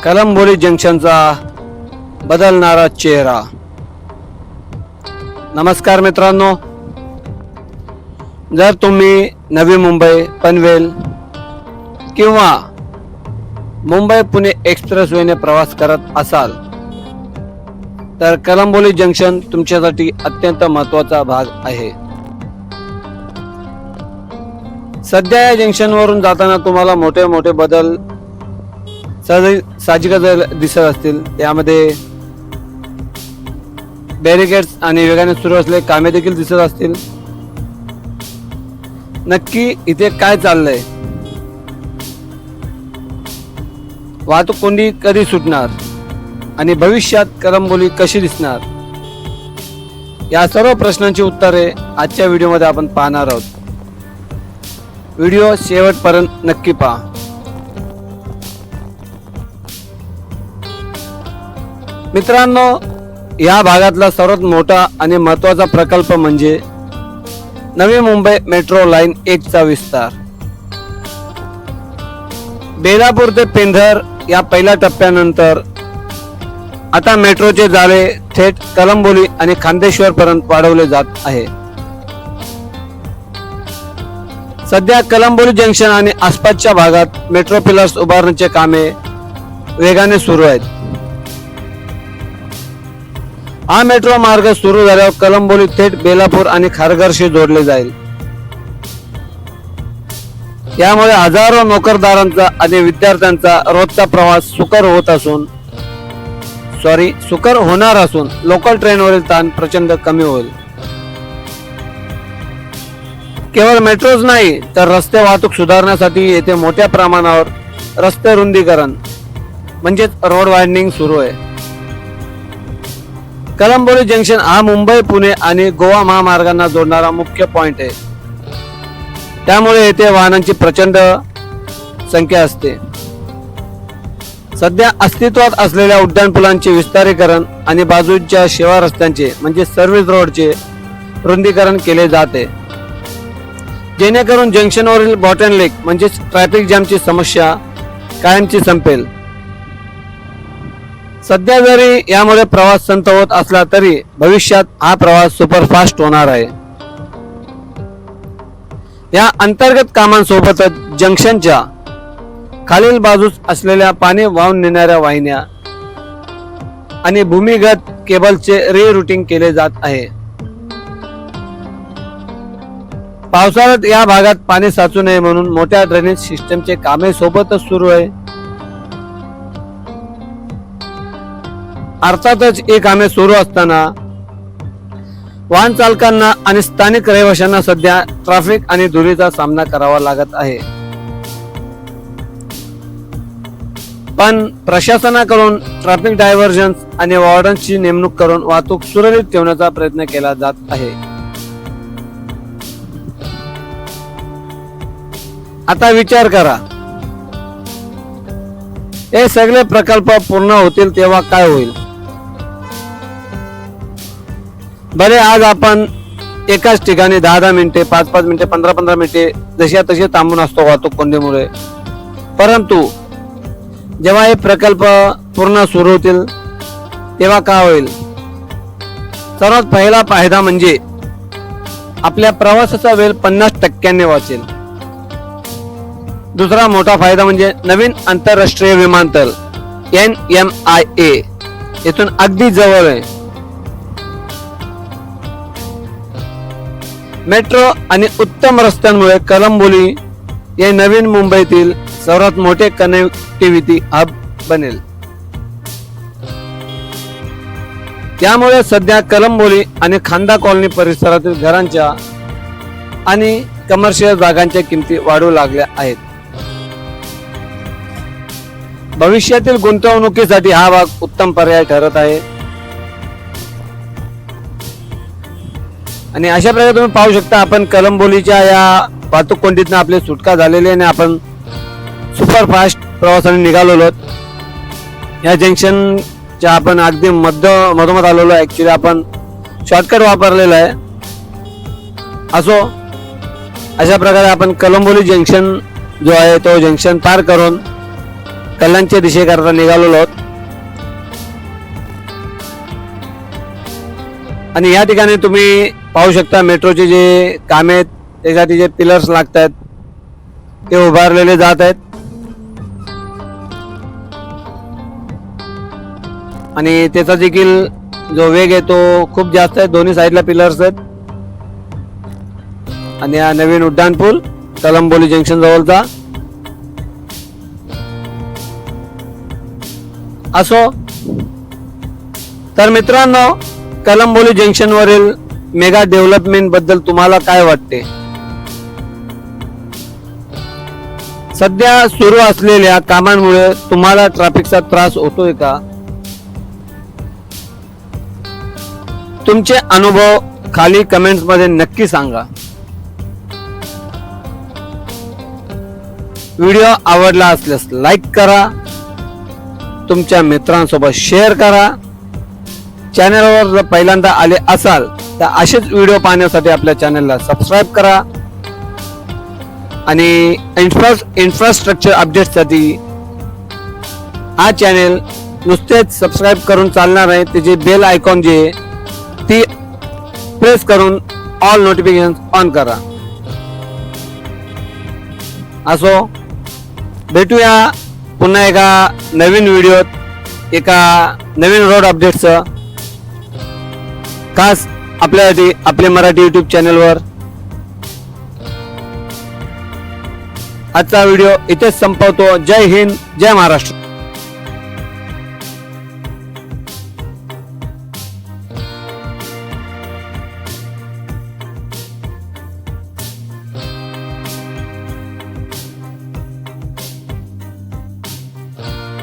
कलंबोली जंक्शनचा बदलणारा चेहरा. नमस्कार मित्रांनो, जर तुम्ही नवी मुंबई पनवेल किंवा मुंबई पुणे एक्सप्रेसवेने प्रवास करत असाल तर कलंबोली जंक्शन तुमच्यासाठी अत्यंत महत्त्वाचा भाग आहे. सध्या या जंक्शनवरून जाताना तुम्हाला मोठे मोठे बदल साहजिकच दिसत असतील. त्यामध्ये बॅरिकेड्स आणि वेगाने सुरू असलेले कामे देखील दिसत असतील. नक्की इथे काय चाललंय, वाहतूक कोंडी कधी सुटणार आणि भविष्यात कलंबोली कशी दिसणार, या सर्व प्रश्नांची उत्तरे आजच्या व्हिडिओमध्ये आपण पाहणार आहोत. व्हिडिओ शेवटपर्यंत नक्की पहा. मित्रांनो, या भागातला सर्वात मोठा आणि महत्त्वाचा प्रकल्प म्हणजे नवी मुंबई मेट्रो लाईन 1 चा विस्तार. बेलापूर ते पेंधर या पहिल्या टप्प्यानंतर आता मेट्रोचे जाळे थेट कलंबोली आणि खांदेश्वर पर्यंत वाढवले जात आहे. सध्या कलंबोली जंक्शन आणि आसपासच्या भागात मेट्रो पिलर्स उभारण्याचे कामे वेगाने सुरू आहेत. हा मेट्रो मार्ग सुरू झाल्यावर कलंबोली थेट बेलापूर आणि खारघरशी जोडले जाईल. यामुळे हजारो नोकरदारांचा आणि विद्यार्थ्यांचा रोजचा प्रवास सुकर होणार असून लोकल ट्रेनवरील ताण प्रचंड कमी होईल. केवळ मेट्रोच नाही तर रस्ते वाहतूक सुधारण्यासाठी येथे मोठ्या प्रमाणावर रस्ते रुंदीकरण म्हणजेच रोड वायडनिंग सुरू आहे. कलंबोली जंक्शन हा मुंबई पुणे आणि गोवा महामार्गांना जोडणारा मुख्य पॉइंट आहे. त्यामुळे येथे वाहनांची प्रचंड संख्या असते. सध्या अस्तित्वात असलेल्या उड्डाणपुलांचे विस्तारीकरण आणि बाजूच्या सेवा रस्त्यांचे म्हणजे सर्व्हिस रोडचे रुंदीकरण केले जाते, जेणेकरून जंक्शनवरील बॉटलनेक म्हणजेच ट्रॅफिक जॅमची समस्या कायमची संपेल. सध्या जरी यामुळे प्रवास संथ होत असला तरी भविष्यात हा प्रवास सुपरफास्ट होणार आहे. या अंतर्गत कामांसोबतच जंक्शनच्या खालील बाजूस असलेल्या पाणी वाहून नेणाऱ्या वाहिन्या आणि भूमिगत केबलचे रिरूटिंग केले जात आहे. पावसाळ्यात या भागात पाणी साचू नये म्हणून मोठ्या ड्रेनेज सिस्टमचे कामे सोबतच सुरू आहे. अर्थातच ही कामे सुरू असताना वाहन चालकांना आणि स्थानिक रहिवाशांना सध्या ट्रॅफिक आणि धुळीचा सामना करावा लागत आहे. पण प्रशासनाकडून ट्रॅफिक डायव्हर्जन्स आणि वॉर्डन्सची नेमणूक करून वाहतूक सुरळीत ठेवण्याचा प्रयत्न केला जात आहे. आता विचार करा, हे सगळे प्रकल्प पूर्ण होतील तेव्हा काय होईल. बरे, आज आपण एकाच ठिकाणी 10-10 मिनिटे 5-5 मिनिटे 15-15 मिनिटे जशा तसे थांबून असतो वाहतूक कोंडीमुळे. परंतु जेव्हा हे प्रकल्प पूर्ण सुरू होतील तेव्हा काय होईल. सर्वात पहिला फायदा म्हणजे आपल्या प्रवासाचा वेळ 50% वाचेल. दुसरा मोठा फायदा म्हणजे नवीन आंतरराष्ट्रीय विमानतळ NMIA येथून अगदी जवळ आहे. मेट्रो आणि उत्तम रस्त्यांमुळे कलंबोली हे नवीन मुंबईतील सर्वात मोठे कनेक्टिव्हिटी हब बनेल. त्यामुळे सध्या कलंबोली आणि खांदा कॉलनी परिसरातील घरांच्या आणि कमर्शियल जागांच्या किमती वाढू लागल्या आहेत. भविष्यातील गुंतवणुकीसाठी हा भाग उत्तम पर्याय ठरत आहे. आणि अशा प्रकारे तुम्ही पाहू शकता, आपण कलंबोलीच्या या वाहतूक कोंडीतून आपली सुटका झालेली आणि आपण सुपरफास्ट प्रवासाने निघालेलो आहोत. या जंक्शनच्या आपण अगदी मधोमध आलेलो आहे. ऍक्च्युली आपण शॉर्टकट वापरलेला आहे. असो, अशा प्रकारे आपण कलंबोली जंक्शन जो आहे तो जंक्शन पार करून कल्याणच्या दिशेकरता निघालेलो आहोत. आणि या ठिकाणी तुम्ही पाहू शकता मेट्रोचे जे कामे आहेत त्यासाठी जे पिलर्स लागत आहेत ते उभारलेले जात आहेत. आणि त्याचा देखील जो वेग आहे तो खूप जास्त आहे. दोन्ही साईडला पिलर्स आहेत. आणि हा नवीन उड्डाण पूल कलंबोली जंक्शन जवळचा असो. तर मित्रांनो, कलंबोली जंक्शन वरील मेगा डेव्हलपमेंट बद्दल तुम्हाला काय वाटते? सध्या सुरू असलेल्या कामांमुळे तुम्हाला ट्रॅफिकचा त्रास होतोय का? तुमचे अनुभव खाली कमेंट्स मध्ये नक्की सांगा. व्हिडिओ आवडला असल्यास लाईक करा, तुमच्या मित्रांसोबत शेअर करा. चॅनलवर जर पहिल्यांदा आले असाल तर असेच व्हिडिओ पाहण्यासाठी आपल्या चॅनलला सबस्क्राईब करा. आणि इन्फ्रास्ट्रक्चर अपडेटसाठी हा चॅनल नुसतेच सबस्क्राईब करून चालणार नाही, त्याचे बेल आयकॉन जे ती प्रेस करून ऑल नोटिफिकेशन ऑन करा. असो, भेटूया पुन्हा एका नवीन व्हिडिओत एका नवीन रोड अपडेटचं, खास आपल्यासाठी आपले मराठी युट्यूब चॅनलवर. आजचा व्हिडिओ इथेच संपवतो. जय हिंद, जय महाराष्ट्र.